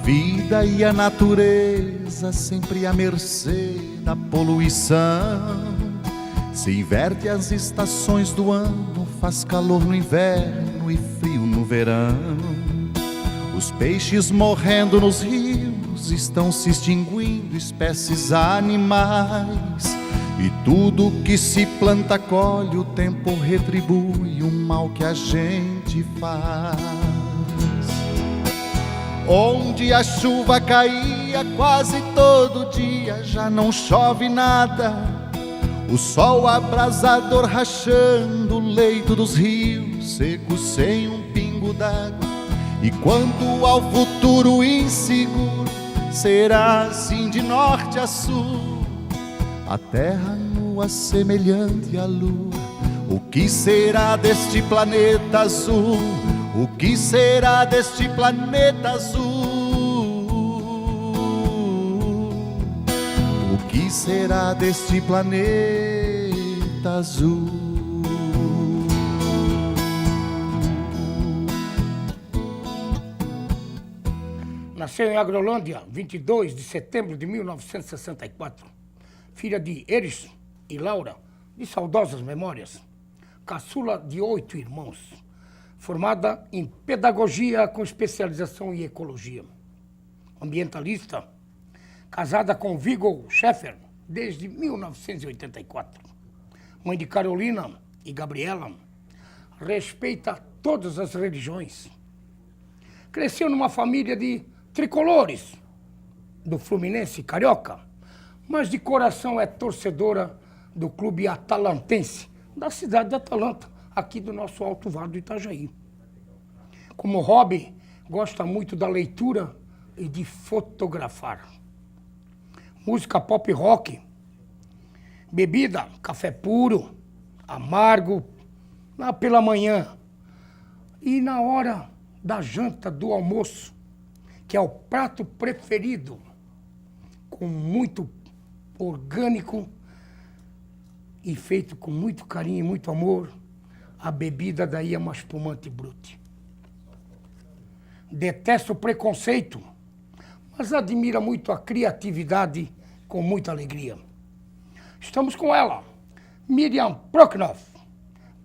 vida e a natureza sempre à mercê da poluição. Se inverte as estações do ano, faz calor no inverno e frio no verão. Os peixes morrendo nos rios, estão se extinguindo espécies animais. E tudo que se planta colhe, o tempo retribui o mal que a gente faz. Onde a chuva caía quase todo dia, já não chove nada. O sol abrasador rachando o leito dos rios, secos sem um pingo d'água. E quanto ao futuro inseguro, será assim de norte a sul, a terra nua semelhante à lua. O que será deste planeta azul? O que será deste planeta azul? O que será deste planeta azul? Nasceu em Agrolândia, 22 de setembro de 1964. Filha de Eris e Laura, de saudosas memórias. Caçula de 8 irmãos. Formada em pedagogia com especialização em ecologia. Ambientalista, casada com Viggo Schaeffer desde 1984. Mãe de Carolina e Gabriela, respeita todas as religiões. Cresceu numa família de tricolores do Fluminense Carioca, mas de coração é torcedora do clube atalantense, da cidade de Atalanta, aqui do nosso Alto Vale do Itajaí. Como hobby, gosta muito da leitura e de fotografar. Música pop rock, bebida, café puro, amargo, lá pela manhã. E na hora da janta, do almoço, que é o prato preferido, com muito orgânico e feito com muito carinho e muito amor, a bebida daí é uma espumante brute. Detesta o preconceito, mas admira muito a criatividade com muita alegria. Estamos com ela, Miriam Prochnow,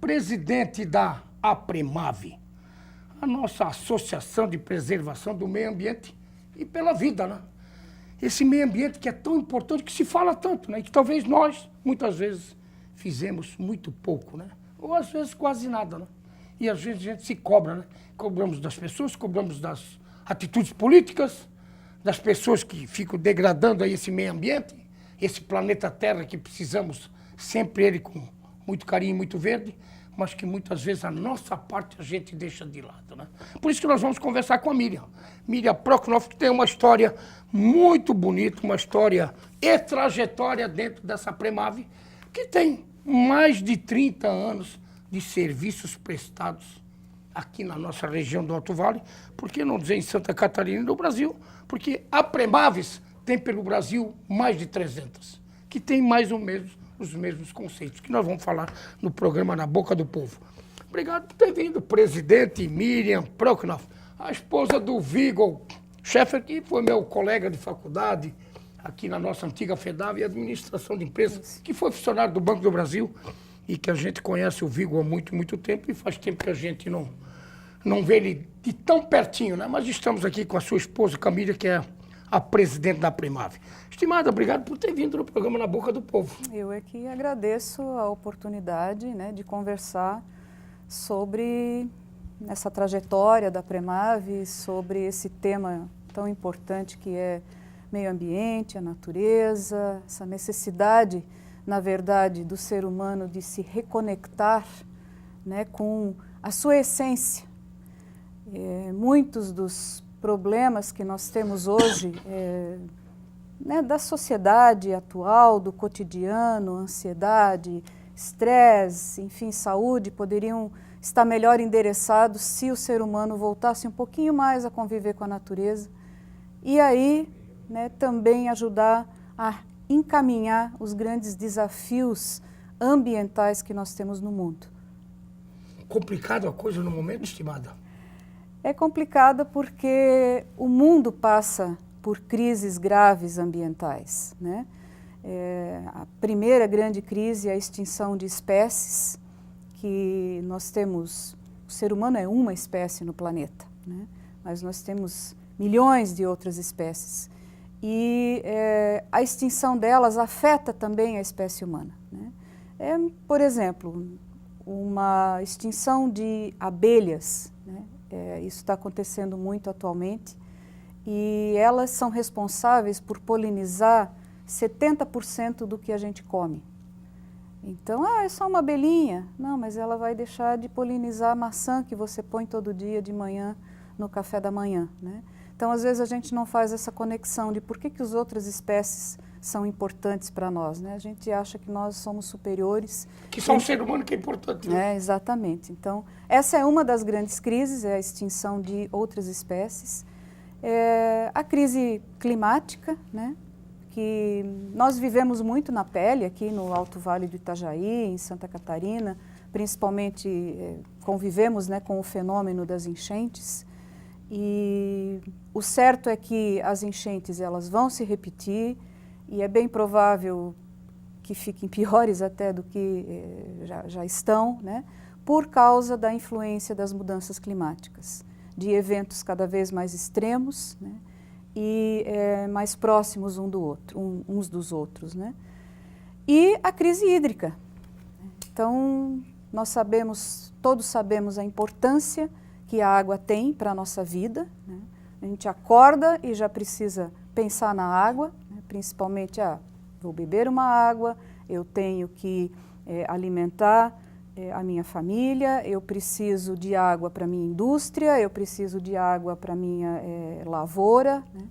presidente da APREMAVE, a nossa Associação de Preservação do Meio Ambiente e pela Vida, né? Esse meio ambiente que é tão importante, que se fala tanto, né? E que talvez nós, muitas vezes, fizemos muito pouco, né? Ou às vezes quase nada, né? E às vezes a gente se cobra, né? Cobramos das pessoas, cobramos das atitudes políticas, das pessoas que ficam degradando aí esse meio ambiente, esse planeta Terra que precisamos sempre ele com muito carinho, muito verde, mas que muitas vezes a nossa parte a gente deixa de lado, né? Por isso que nós vamos conversar com a Miriam. Miriam Prochnow, que tem uma história muito bonita, uma história e trajetória dentro dessa APREMAVE, que tem mais de 30 anos de serviços prestados aqui na nossa região do Alto Vale, por que não dizer em Santa Catarina e no Brasil, porque a APREMAVES tem pelo Brasil mais de 300, que tem mais ou menos os mesmos conceitos, que nós vamos falar no programa Na Boca do Povo. Obrigado por ter vindo, presidente Miriam Prochnow, a esposa do Viggo Schaeffer, que foi meu colega de faculdade aqui na nossa antiga FEDAV e Administração de Empresas, que foi funcionário do Banco do Brasil e que a gente conhece o Viggo há muito, muito tempo e faz tempo que a gente não vê ele de tão pertinho, né? Mas estamos aqui com a sua esposa, Camila, que é a presidente da APREMAVE. Estimada, obrigado por ter vindo no programa Na Boca do Povo. Eu é que agradeço a oportunidade, né, de conversar sobre essa trajetória da APREMAVE, sobre esse tema tão importante que é meio ambiente, a natureza, essa necessidade, na verdade, do ser humano de se reconectar, né, com a sua essência. Muitos dos problemas que nós temos hoje, né, da sociedade atual, do cotidiano, ansiedade, estresse, enfim, saúde, poderiam estar melhor endereçados se o ser humano voltasse um pouquinho mais a conviver com a natureza e aí, né, também ajudar a encaminhar os grandes desafios ambientais que nós temos no mundo. Complicado a coisa no momento, estimada? É complicada porque o mundo passa por crises graves ambientais, né? A primeira grande crise é a extinção de espécies, que nós temos, o ser humano é uma espécie no planeta, né? Mas nós temos milhões de outras espécies. E a extinção delas afeta também a espécie humana, né? Por exemplo, uma extinção de abelhas, né? Isso está acontecendo muito atualmente, e elas são responsáveis por polinizar 70% do que a gente come. Então, é só uma abelhinha. Não, mas ela vai deixar de polinizar a maçã que você põe todo dia de manhã no café da manhã, né? Então, às vezes a gente não faz essa conexão de por que as outras espécies são importantes para nós, né? A gente acha que nós somos superiores. Que só o ser humano que é importante, né? Exatamente. Então, essa é uma das grandes crises, é a extinção de outras espécies. A crise climática, né? Que nós vivemos muito na pele aqui no Alto Vale do Itajaí, em Santa Catarina, principalmente convivemos, né, com o fenômeno das enchentes, e o certo é que as enchentes elas vão se repetir e é bem provável que fiquem piores até do que já estão, né, por causa da influência das mudanças climáticas, de eventos cada vez mais extremos, né, e mais próximos uns dos outros, né? E a crise hídrica. Então, todos sabemos a importância que a água tem para a nossa vida, né? A gente acorda e já precisa pensar na água, né? Principalmente, vou beber uma água, eu tenho que alimentar a minha família, eu preciso de água para a minha indústria, eu preciso de água para a minha lavoura, né?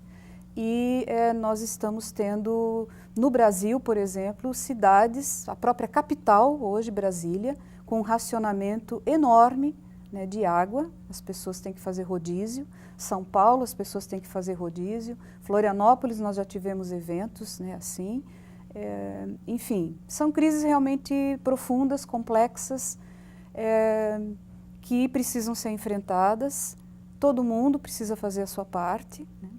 E nós estamos tendo, no Brasil, por exemplo, cidades, a própria capital, hoje Brasília, com um racionamento enorme, né, de água, as pessoas têm que fazer rodízio. São Paulo, as pessoas têm que fazer rodízio. Florianópolis, nós já tivemos eventos, né, assim. Enfim, são crises realmente profundas, complexas, que precisam ser enfrentadas. Todo mundo precisa fazer a sua parte, né?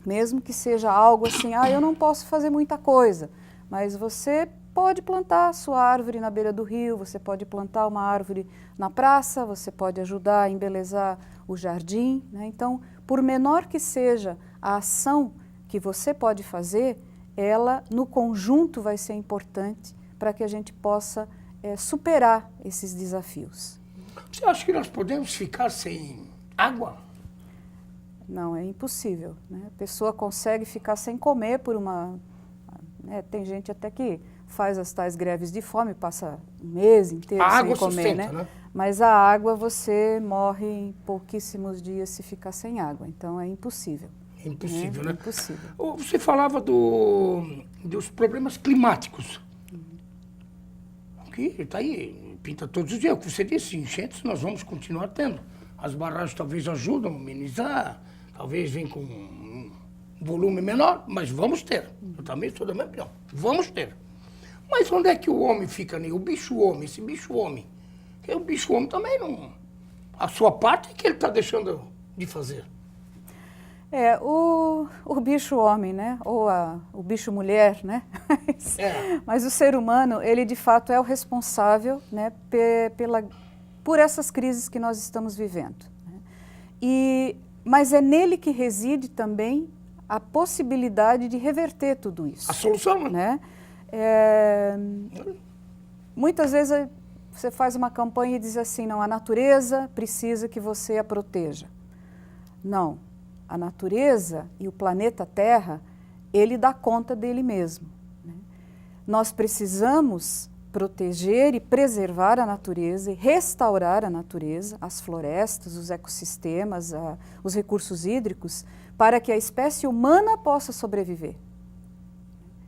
Mesmo que seja algo assim, eu não posso fazer muita coisa, mas você pode plantar a sua árvore na beira do rio, você pode plantar uma árvore na praça, você pode ajudar a embelezar o jardim, né? Então, por menor que seja a ação que você pode fazer, ela, no conjunto, vai ser importante para que a gente possa superar esses desafios. Você acha que nós podemos ficar sem água? Não, é impossível, né? A pessoa consegue ficar sem comer por tem gente até que faz as tais greves de fome, passa um mês inteiro sem comer, né? Mas a água, você morre em pouquíssimos dias se ficar sem água, então é impossível. É impossível, né? É impossível. Você falava dos problemas climáticos. Que está aí, pinta todos os dias. O que você disse, enchentes nós vamos continuar tendo. As barragens talvez ajudam a amenizar, talvez venham com um volume menor, mas vamos ter. Eu também sou da minha opinião. Vamos ter. Mas onde é que o homem fica, né? O bicho-homem, esse bicho-homem. Porque o bicho-homem também não... A sua parte é que ele está deixando de fazer. O bicho-homem, né? Ou o bicho-mulher, né? Mas o ser humano, ele de fato é o responsável, né, por essas crises que nós estamos vivendo, né? Mas é nele que reside também a possibilidade de reverter tudo isso. A solução, né? Muitas vezes você faz uma campanha e diz assim, não, a natureza precisa que você a proteja. Não, a natureza e o planeta Terra, ele dá conta dele mesmo, né? Nós precisamos proteger e preservar a natureza e restaurar a natureza, as florestas, os ecossistemas, os recursos hídricos, para que a espécie humana possa sobreviver.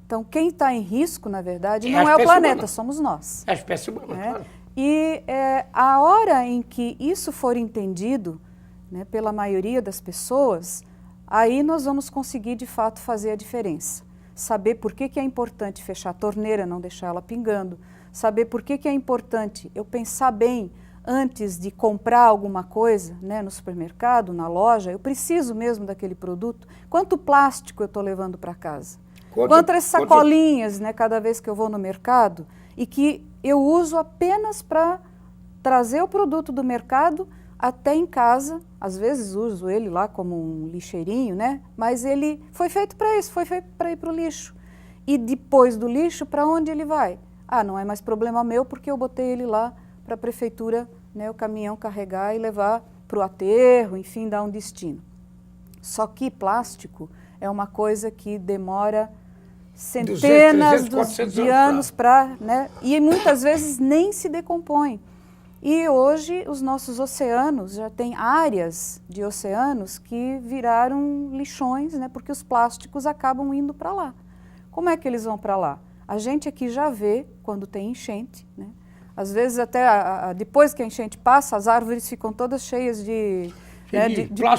Então, quem está em risco, na verdade, não é o planeta, humana. Somos nós. É a espécie humana, claro. E a hora em que isso for entendido, né, pela maioria das pessoas, aí nós vamos conseguir, de fato, fazer a diferença. Saber por que é importante fechar a torneira, não deixar ela pingando. Saber por que é importante eu pensar bem antes de comprar alguma coisa, né, no supermercado, na loja, eu preciso mesmo daquele produto, quanto plástico eu estou levando para casa? Quantas sacolinhas, né, cada vez que eu vou no mercado, e que eu uso apenas para trazer o produto do mercado até em casa. Às vezes uso ele lá como um lixeirinho, né? Mas ele foi feito para isso, foi feito para ir para o lixo. E depois do lixo, para onde ele vai? Ah, não é mais problema meu porque eu botei ele lá para a prefeitura, né, o caminhão carregar e levar para o aterro, enfim, dar um destino. Só que plástico é uma coisa que demora centenas 200, 300, de anos para, né, e muitas vezes nem se decompõe. E hoje os nossos oceanos, já tem áreas de oceanos que viraram lixões, né, porque os plásticos acabam indo para lá. Como é que eles vão para lá? A gente aqui já vê quando tem enchente, né? Às vezes até depois que a enchente passa, as árvores ficam todas cheias de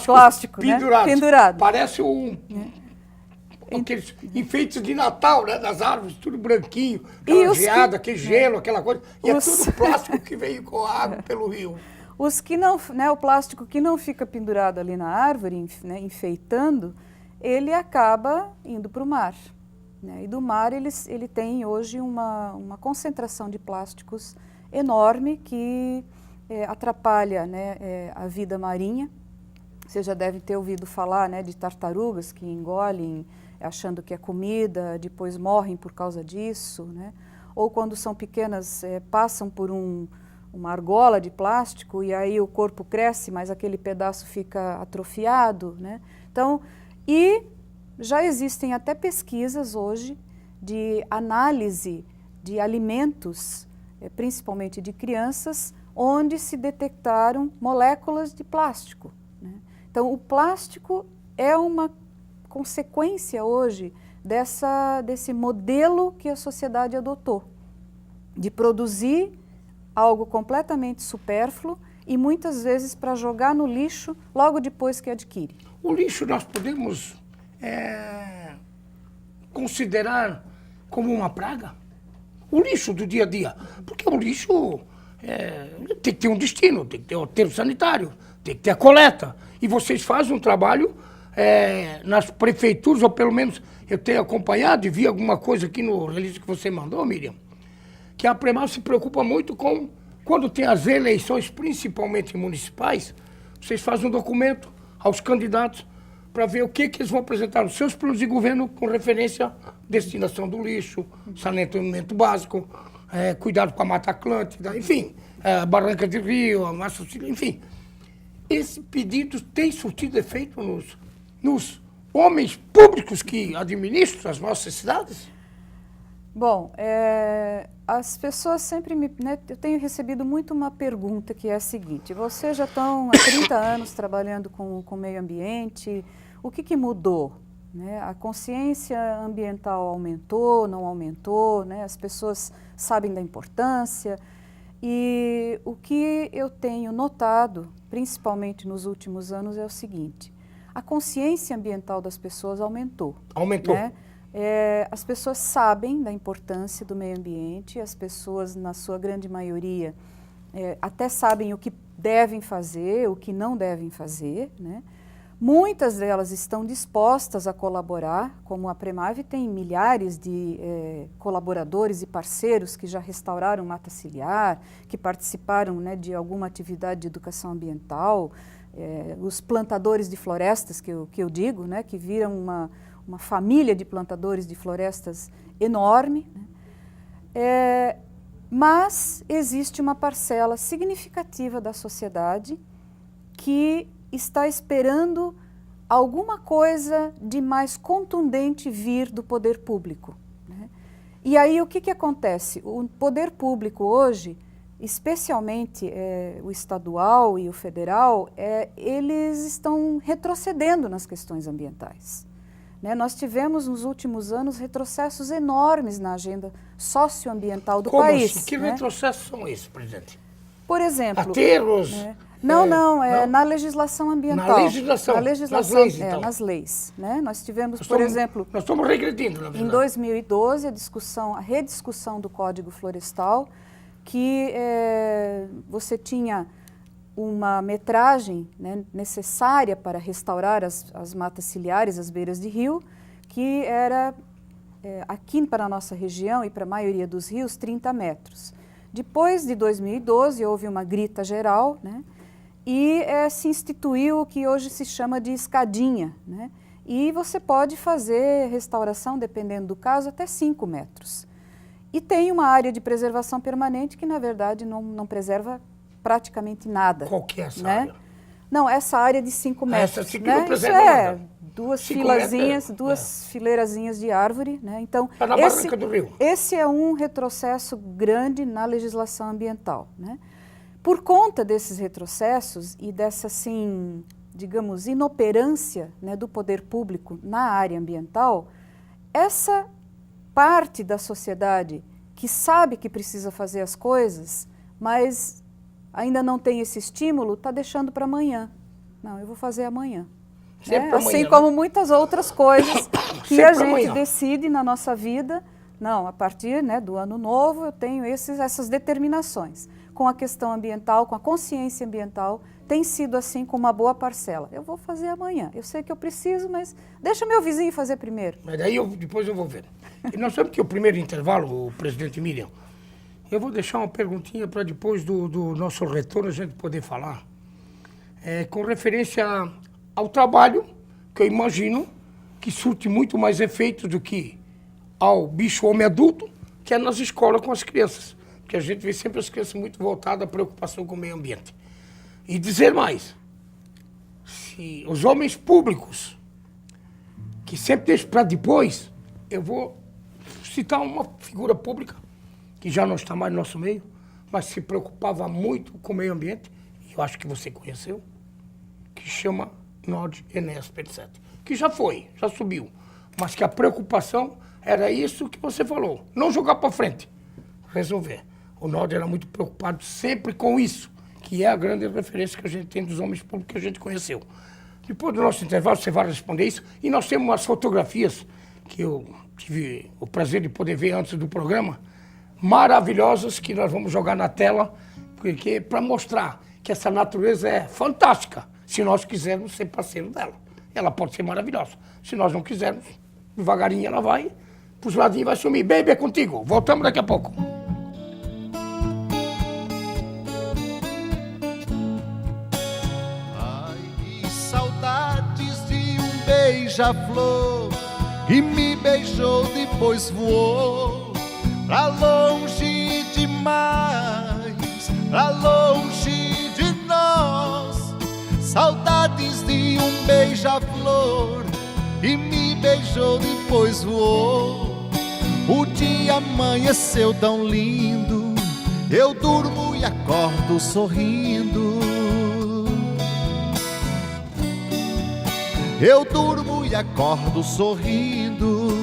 plástico, né? Pendurado. Parece aqueles enfeites de Natal, né, das árvores, tudo branquinho, aquela geada, aquele gelo, aquela coisa. E é tudo plástico que veio com a água pelo rio. Os que não, né, o plástico que não fica pendurado ali na árvore, né, enfeitando, ele acaba indo para o mar. Né? E do mar ele tem hoje uma concentração de plásticos enorme que atrapalha, né, a vida marinha. Vocês já devem ter ouvido falar, né, de tartarugas que engolem achando que é comida, depois morrem por causa disso, né? Ou quando são pequenas, passam por uma argola de plástico e aí o corpo cresce, mas aquele pedaço fica atrofiado, né? Então, e já existem até pesquisas hoje de análise de alimentos, principalmente de crianças, onde se detectaram moléculas de plástico, né? Então, o plástico é uma consequência hoje desse modelo que a sociedade adotou, de produzir algo completamente supérfluo e muitas vezes para jogar no lixo logo depois que adquire. O lixo nós podemos considerar como uma praga? O lixo do dia a dia. Porque o lixo tem que ter um destino, tem que ter o aterro sanitário, tem que ter a coleta. E vocês fazem um trabalho nas prefeituras, ou pelo menos eu tenho acompanhado e vi alguma coisa aqui no release que você mandou, Miriam, que a Premar se preocupa muito com, quando tem as eleições, principalmente municipais, vocês fazem um documento aos candidatos para ver o que eles vão apresentar nos seus planos de governo com referência à destinação do lixo, saneamento básico, cuidado com a Mata Atlântica, enfim, Barranca de Rio, a Massa, enfim. Esse pedido tem surtido efeito nos homens públicos que administram as nossas cidades? Bom, as pessoas sempre eu tenho recebido muito uma pergunta que é a seguinte: vocês já estão há 30 anos trabalhando com o meio ambiente, o que mudou? Né? A consciência ambiental aumentou, não aumentou, né? As pessoas sabem da importância. E o que eu tenho notado, principalmente nos últimos anos, é o seguinte: a consciência ambiental das pessoas aumentou. Aumentou. Né? As pessoas sabem da importância do meio ambiente, as pessoas, na sua grande maioria, até sabem o que devem fazer, o que não devem fazer, né? Muitas delas estão dispostas a colaborar, como a Premave tem milhares de colaboradores e parceiros que já restauraram mata ciliar, que participaram, né, de alguma atividade de educação ambiental, os plantadores de florestas, que eu digo, né, que viram uma família de plantadores de florestas enorme, né? Mas existe uma parcela significativa da sociedade que está esperando alguma coisa de mais contundente vir do poder público, né? E aí o que acontece? O poder público hoje, especialmente o estadual e o federal, eles estão retrocedendo nas questões ambientais. Né? Nós tivemos nos últimos anos retrocessos enormes na agenda socioambiental do país. Assim? Que retrocessos são esses, presidente? Por exemplo... Aterros? Não, na legislação ambiental. Na legislação? Na legislação, nas leis, então. Nas leis. Né? Nós tivemos, por exemplo... Nós estamos regredindo, na verdade. Em 2012, a rediscussão do Código Florestal, que você tinha uma metragem, né, necessária para restaurar as matas ciliares, as beiras de rio, que era, aqui para a nossa região e para a maioria dos rios, 30 metros. Depois de 2012, houve uma grita geral, né, e se instituiu o que hoje se chama de escadinha, né, e você pode fazer restauração, dependendo do caso, até 5 metros. E tem uma área de preservação permanente que, na verdade, não preserva praticamente nada. Qual que é essa né? área? Não, essa área de 5 metros. Essa sim que né? não preserva nada. Duas 5 filazinhas, metros, duas fileirazinhas de árvore. Né? Então, Tá na barranca do rio. esse é um retrocesso grande na legislação ambiental. Né? Por conta desses retrocessos e dessa, assim, digamos, inoperância, né, do poder público na área ambiental, essa parte da sociedade que sabe que precisa fazer as coisas, mas ainda não tem esse estímulo, está deixando para amanhã. Não, eu vou fazer amanhã. Sempre Assim amanhã, como né? muitas outras coisas que Sempre a gente amanhã. decide na nossa vida. Não, a partir, né, do ano novo eu tenho essas determinações. Com a questão ambiental, com a consciência ambiental, tem sido assim com uma boa parcela. Eu vou fazer amanhã. Eu sei que eu preciso, mas deixa meu vizinho fazer primeiro. Mas daí depois eu vou ver. E nós sabemos que o primeiro intervalo, o presidente Miriam, eu vou deixar uma perguntinha para depois do nosso retorno a gente poder falar. Com referência ao trabalho, que eu imagino que surte muito mais efeito do que ao bicho homem adulto, que é nas escolas com as crianças. Porque a gente vê sempre as crianças muito voltadas à preocupação com o meio ambiente. E dizer mais, se os homens públicos, que sempre deixam para depois, eu vou citar uma figura pública, que já não está mais no nosso meio, mas se preocupava muito com o meio ambiente, e eu acho que você conheceu, que chama Nord Enéas Persete, que já foi, já subiu, mas que a preocupação era isso que você falou, não jogar para frente, resolver. O Nord era muito preocupado sempre com isso, que é a grande referência que a gente tem dos homens públicos que a gente conheceu. Depois do nosso intervalo, você vai responder isso, e nós temos umas fotografias que eu tive o prazer de poder ver antes do programa, maravilhosas, que nós vamos jogar na tela, porque para mostrar que essa natureza é fantástica, se nós quisermos ser parceiro dela. Ela pode ser maravilhosa. Se nós não quisermos, devagarinho ela vai, pros ladinhos vai sumir. Baby, é contigo. Voltamos daqui a pouco. Ai, que saudades de um beija-flor que me beijou, depois voou pra longe demais, pra longe de nós. Saudades de um beija-flor que me beijou, depois voou. O dia amanheceu tão lindo, eu durmo e acordo sorrindo. Eu durmo e acordo sorrindo.